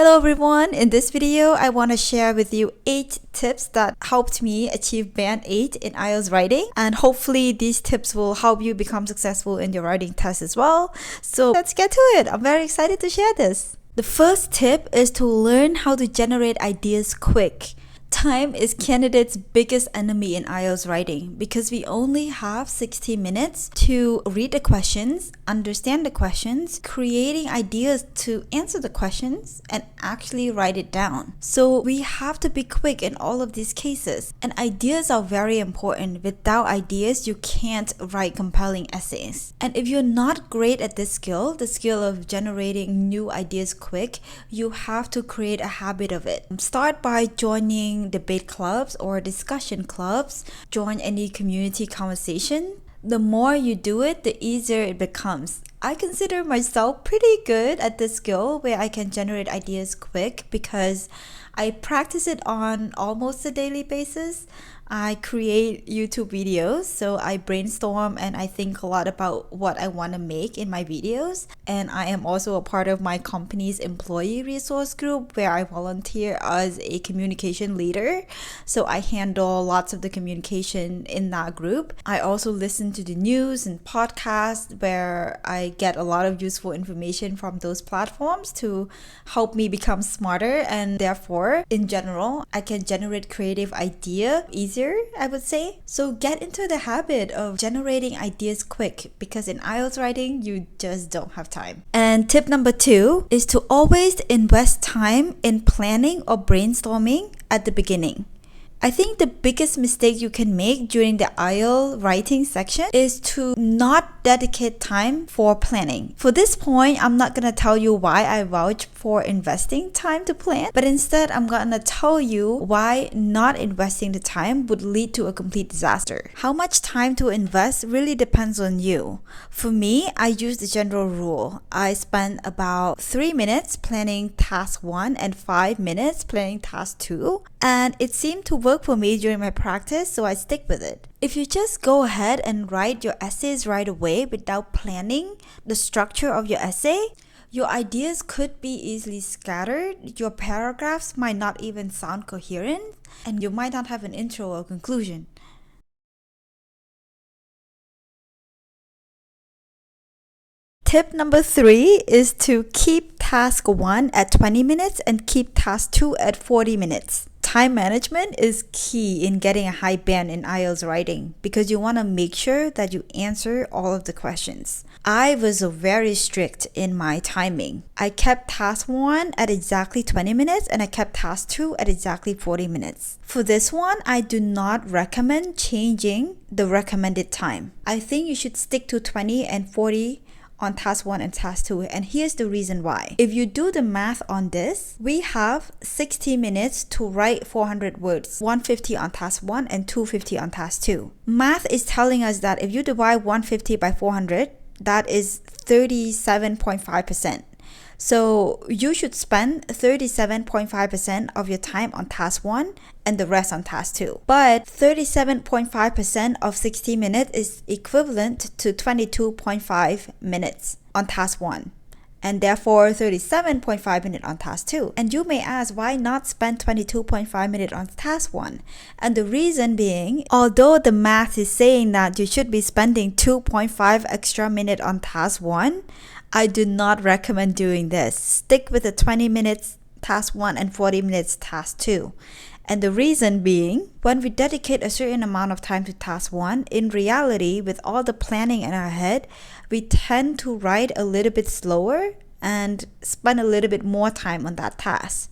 Hello everyone, in this video I want to share with you 8 tips that helped me achieve Band 8 in IELTS writing, and hopefully these tips will help you become successful in your writing test as well. So let's get to it. I'm very excited to share this. The first tip is to learn how to generate ideas quick. Time is candidates' biggest enemy in IELTS writing because we only have 60 minutes to read the questions, understand the questions, creating ideas to answer the questions, and actually write it down. So we have to be quick in all of these cases. And ideas are very important. Without ideas, you can't write compelling essays. And if you're not great at this skill, the skill of generating new ideas quick, you have to create a habit of it. Start by joining debate clubs or discussion clubs. Join any community conversation. The more you do it, the easier it becomes. I consider myself pretty good at this skill where I can generate ideas quick because I practice it on almost a daily basis. I create YouTube videos, so I brainstorm and I think a lot about what I want to make in my videos. And I am also a part of my company's employee resource group where I volunteer as a communication leader. So I handle lots of the communication in that group. I also listen to the news and podcasts where I get a lot of useful information from those platforms to help me become smarter, and therefore, in general, I can generate creative idea easier, I would say. So get into the habit of generating ideas quick because in IELTS writing, you just don't have time. And tip number 2 is to always invest time in planning or brainstorming at the beginning. I think the biggest mistake you can make during the IELTS writing section is to not dedicate time for planning. For this point, I'm not going to tell you why I vouch for investing time to plan, but instead I'm going to tell you why not investing the time would lead to a complete disaster. How much time to invest really depends on you. For me, I use the general rule. I spend about 3 minutes planning task 1 and 5 minutes planning task 2, and it seemed to work for me during my practice, so I stick with it. If you just go ahead and write your essays right away without planning the structure of your essay, your ideas could be easily scattered, your paragraphs might not even sound coherent, and you might not have an intro or conclusion. Tip number 3 is to keep task 1 at 20 minutes and keep task 2 at 40 minutes. Time management is key in getting a high band in IELTS writing because you want to make sure that you answer all of the questions. I was very strict in my timing. I kept task 1 at exactly 20 minutes and I kept task 2 at exactly 40 minutes. For this one, I do not recommend changing the recommended time. I think you should stick to 20 and 40 on task 1 and task 2, and here's the reason why. If you do the math on this, we have 60 minutes to write 400 words, 150 on task 1 and 250 on task 2. Math is telling us that if you divide 150 by 400, that is 37.5%. So you should spend 37.5% of your time on task 1 and the rest on task 2. But 37.5% of 60 minutes is equivalent to 22.5 minutes on task 1. And therefore 37.5 minutes on task 2. And you may ask, why not spend 22.5 minutes on task 1? And the reason being, although the math is saying that you should be spending 2.5 extra minutes on task 1, I do not recommend doing this. Stick with the 20 minutes task 1 and 40 minutes task 2. And the reason being, when we dedicate a certain amount of time to task 1, in reality, with all the planning in our head, we tend to write a little bit slower and spend a little bit more time on that task.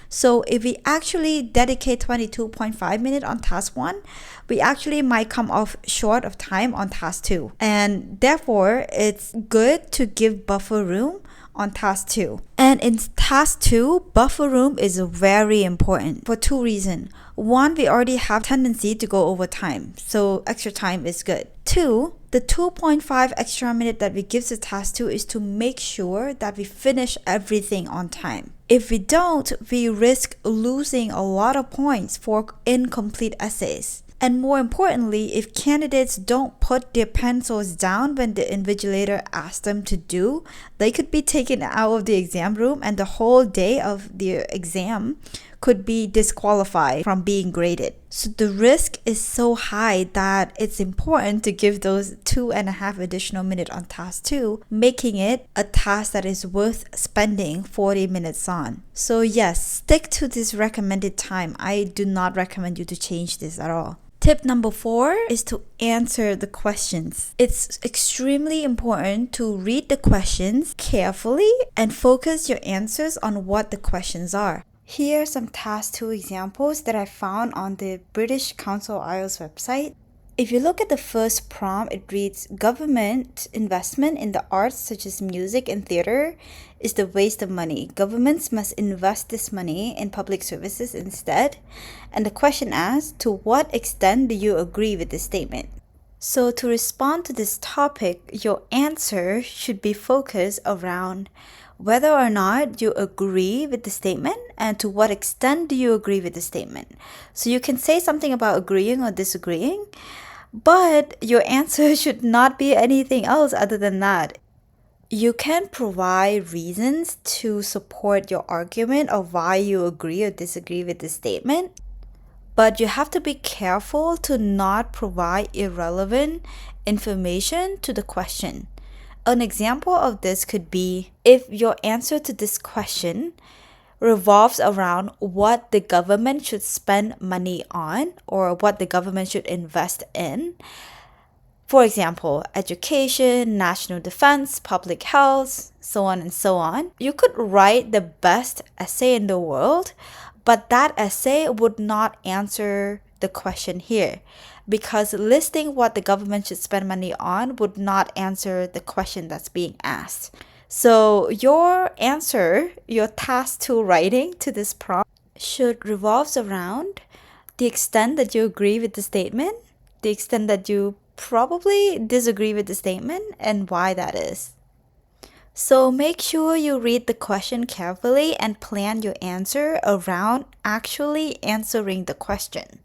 So if we actually dedicate 22.5 minutes on task 1, we actually might come off short of time on task 2. And therefore, it's good to give buffer room on task 2. And in task 2, buffer room is very important for 2 reasons. 1, we already have tendency to go over time, so extra time is good. 2, the 2.5 extra minute that we give to task 2 is to make sure that we finish everything on time. If we don't, we risk losing a lot of points for incomplete essays. And more importantly, if candidates don't put their pencils down when the invigilator asks them to do, they could be taken out of the exam room and the whole day of the exam could be disqualified from being graded. So the risk is so high that it's important to give those 2.5 additional minutes on task 2, making it a task that is worth spending 40 minutes on. So yes, stick to this recommended time. I do not recommend you to change this at all. Tip number 4 is to answer the questions. It's extremely important to read the questions carefully and focus your answers on what the questions are. Here are some task 2 examples that I found on the British Council IELTS website. If you look at the first prompt, it reads, government investment in the arts such as music and theater is the waste of money. Governments must invest this money in public services instead. And the question asks, to what extent do you agree with this statement? So to respond to this topic, your answer should be focused around whether or not you agree with the statement and to what extent do you agree with the statement. So you can say something about agreeing or disagreeing, but your answer should not be anything else other than that. You can provide reasons to support your argument of why you agree or disagree with the statement, but you have to be careful to not provide irrelevant information to the question. An example of this could be if your answer to this question revolves around what the government should spend money on or what the government should invest in. For example, education, national defense, public health, so on and so on. You could write the best essay in the world, but that essay would not answer the question here, because listing what the government should spend money on would not answer the question that's being asked. So your answer, your task 2 writing to this prompt should revolve around the extent that you agree with the statement, the extent that you probably disagree with the statement, and why that is. So make sure you read the question carefully and plan your answer around actually answering the question.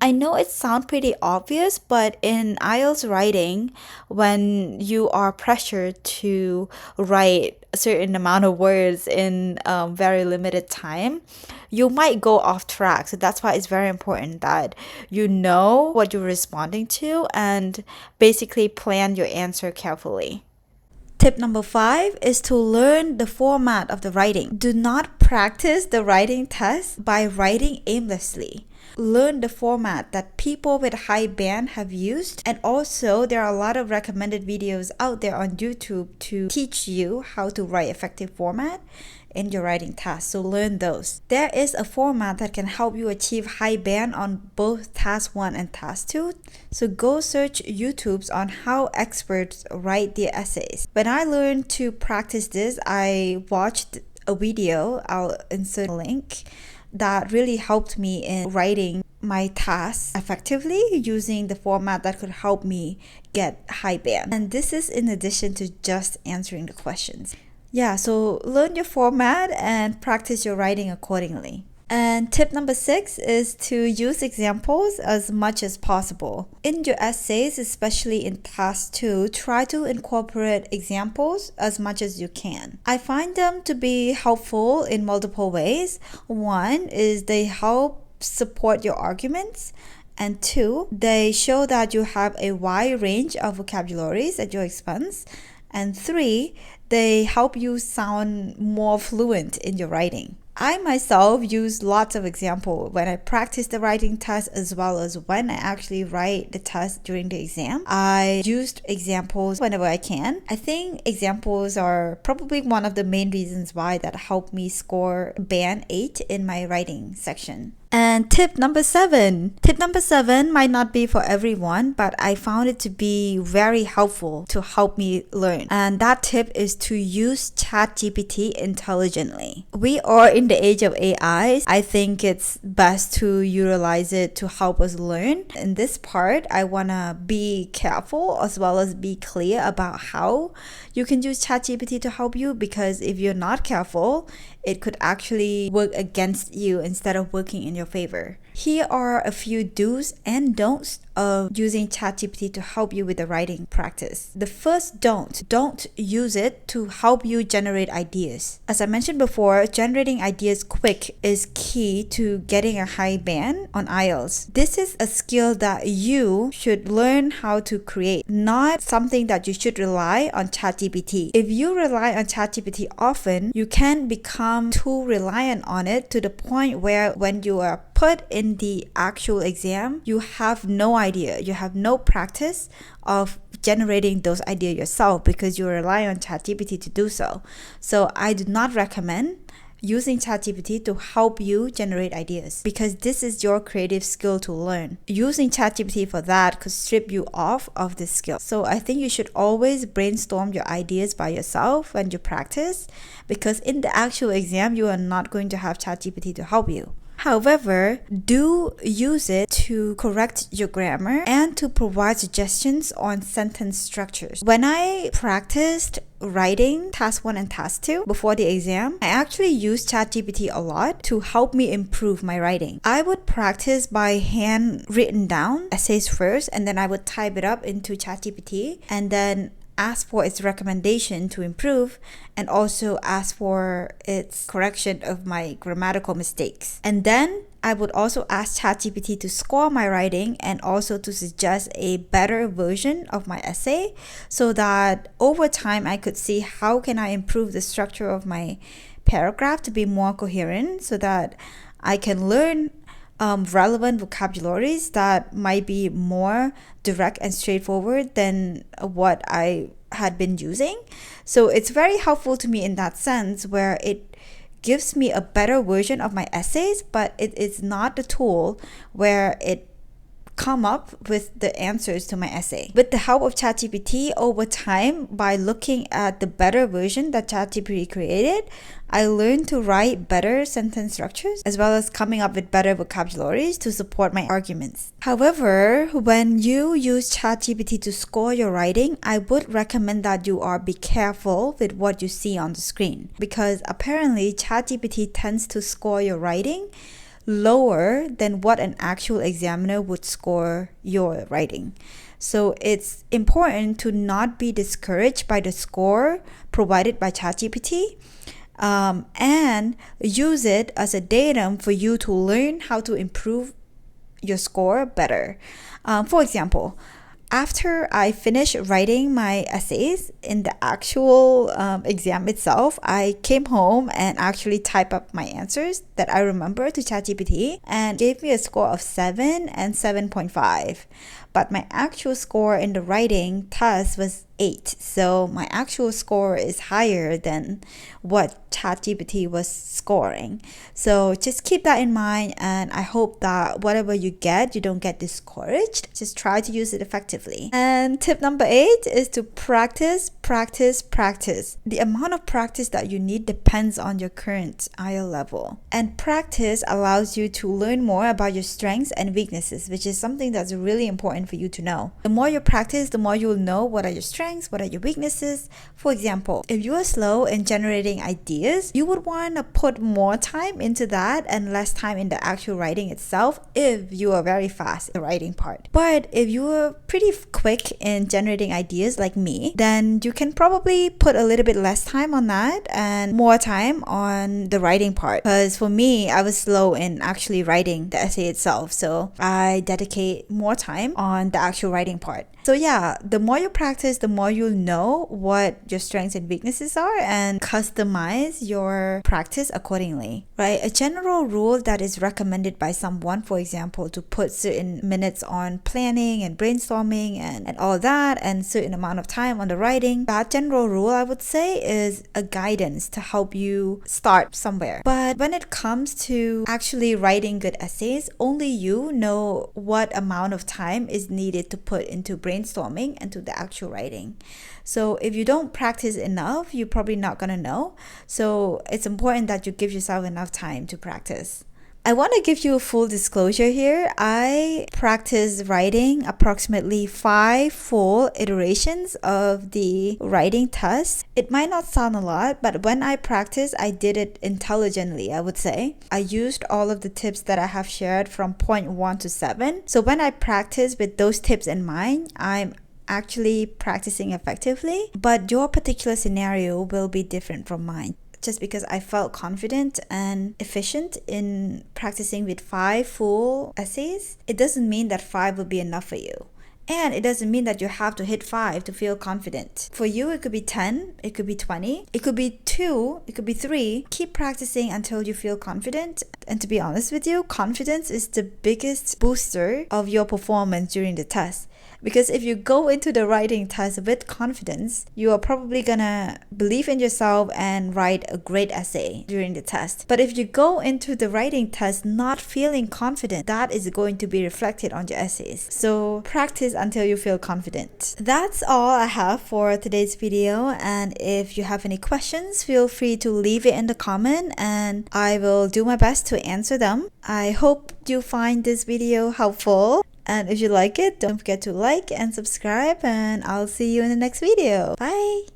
I know it sounds pretty obvious, but in IELTS writing, when you are pressured to write a certain amount of words in very limited time, you might go off track. So that's why it's very important that you know what you're responding to and basically plan your answer carefully. Tip number 5 is to learn the format of the writing. Do not practice the writing test by writing aimlessly. Learn the format that people with high band have used, and also there are a lot of recommended videos out there on YouTube to teach you how to write effective format in your writing task. So learn those. There is a format that can help you achieve high band on both task 1 and task 2. So go search YouTube's on how experts write their essays. When I learned to practice this, I watched a video, I'll insert a link, that really helped me in writing my tasks effectively using the format that could help me get high band. And this is in addition to just answering the questions. Yeah, so learn your format and practice your writing accordingly. And tip number 6 is to use examples as much as possible. In your essays, especially in task 2, try to incorporate examples as much as you can. I find them to be helpful in multiple ways. One is they help support your arguments. And 2, they show that you have a wide range of vocabularies at your expense. And 3, they help you sound more fluent in your writing. I myself use lots of examples when I practice the writing test as well as when I actually write the test during the exam. I used examples whenever I can. I think examples are probably one of the main reasons why that helped me score band 8 in my writing section. And tip number 7. Tip number 7 might not be for everyone, but I found it to be very helpful to help me learn. And that tip is to use ChatGPT intelligently. We are in the age of AI. I think it's best to utilize it to help us learn. In this part, I want to be careful as well as be clear about how you can use ChatGPT to help you, because if you're not careful, it could actually work against you instead of working in your favor. Here are a few do's and don'ts of using ChatGPT to help you with the writing practice. The first don't use it to help you generate ideas. As I mentioned before, generating ideas quick is key to getting a high band on IELTS. This is a skill that you should learn how to create, not something that you should rely on ChatGPT. If you rely on ChatGPT often, you can become too reliant on it to the point where when you are put in the actual exam, you have no idea, you have no practice of generating those ideas yourself because you rely on ChatGPT to do so. So I do not recommend using ChatGPT to help you generate ideas because this is your creative skill to learn. Using ChatGPT for that could strip you off of this skill. So I think you should always brainstorm your ideas by yourself when you practice, because in the actual exam, you are not going to have ChatGPT to help you. However, do use it to correct your grammar and to provide suggestions on sentence structures. When I practiced writing task 1 and task 2 before the exam, I actually used ChatGPT a lot to help me improve my writing. I would practice by hand written down essays first, and then I would type it up into ChatGPT and then ask for its recommendation to improve, and also ask for its correction of my grammatical mistakes. And then I would also ask ChatGPT to score my writing and also to suggest a better version of my essay, so that over time I could see how can I improve the structure of my paragraph to be more coherent, so that I can learn relevant vocabularies that might be more direct and straightforward than what I had been using. So it's very helpful to me in that sense, where it gives me a better version of my essays, but it is not the tool where it come up with the answers to my essay. With the help of ChatGPT, over time, by looking at the better version that ChatGPT created, I learned to write better sentence structures as well as coming up with better vocabularies to support my arguments. However, when you use ChatGPT to score your writing, I would recommend that you be careful with what you see on the screen, because apparently ChatGPT tends to score your writing lower than what an actual examiner would score your writing. So it's important to not be discouraged by the score provided by ChatGPT, and use it as a datum for you to learn how to improve your score better. For example, after I finished writing my essays in the actual exam itself, I came home and actually typed up my answers that I remember to ChatGPT, and gave me a score of 7 and 7.5. But my actual score in the writing test was 8. So my actual score is higher than what ChatGPT was scoring. So just keep that in mind, and I hope that whatever you get, you don't get discouraged. Just try to use it effectively. And tip number 8 is to practice. The amount of practice that you need depends on your current IELTS level. And practice allows you to learn more about your strengths and weaknesses, which is something that's really important for you to know. The more you practice, the more you'll know what are your strengths, what are your weaknesses. For example, if you are slow in generating ideas, you would want to put more time into that and less time in the actual writing itself if you are very fast in the writing part. But if you are pretty quick in generating ideas like me, then you can probably put a little bit less time on that and more time on the writing part. Because for me, I was slow in actually writing the essay itself, so I dedicate more time on the actual writing part. So yeah, the more you practice, the more you'll know what your strengths and weaknesses are and customize your practice accordingly, right? A general rule that is recommended by someone, for example, to put certain minutes on planning and brainstorming and all that, and certain amount of time on the writing, that general rule, I would say, is a guidance to help you start somewhere. But when it comes to actually writing good essays, only you know what amount of time is needed to put into brainstorming and to the actual writing. So if you don't practice enough, you're probably not going to know. So it's important that you give yourself enough time to practice. I want to give you a full disclosure here. I practiced writing approximately 5 full iterations of the writing test. It might not sound a lot, but when I practiced, I did it intelligently, I would say. I used all of the tips that I have shared from point 1 to 7. So when I practice with those tips in mind, I'm actually practicing effectively, but your particular scenario will be different from mine. Just because I felt confident and efficient in practicing with 5 full essays, it doesn't mean that 5 will be enough for you. And it doesn't mean that you have to hit 5 to feel confident. For you, it could be 10, it could be 20, it could be 2, it could be 3. Keep practicing until you feel confident. And to be honest with you, confidence is the biggest booster of your performance during the test. Because if you go into the writing test with confidence, you are probably gonna believe in yourself and write a great essay during the test. But if you go into the writing test not feeling confident, that is going to be reflected on your essays. So practice until you feel confident. That's all I have for today's video. And if you have any questions, feel free to leave it in the comment and I will do my best to answer them. I hope you find this video helpful. And if you like it, don't forget to like and subscribe, and I'll see you in the next video. Bye!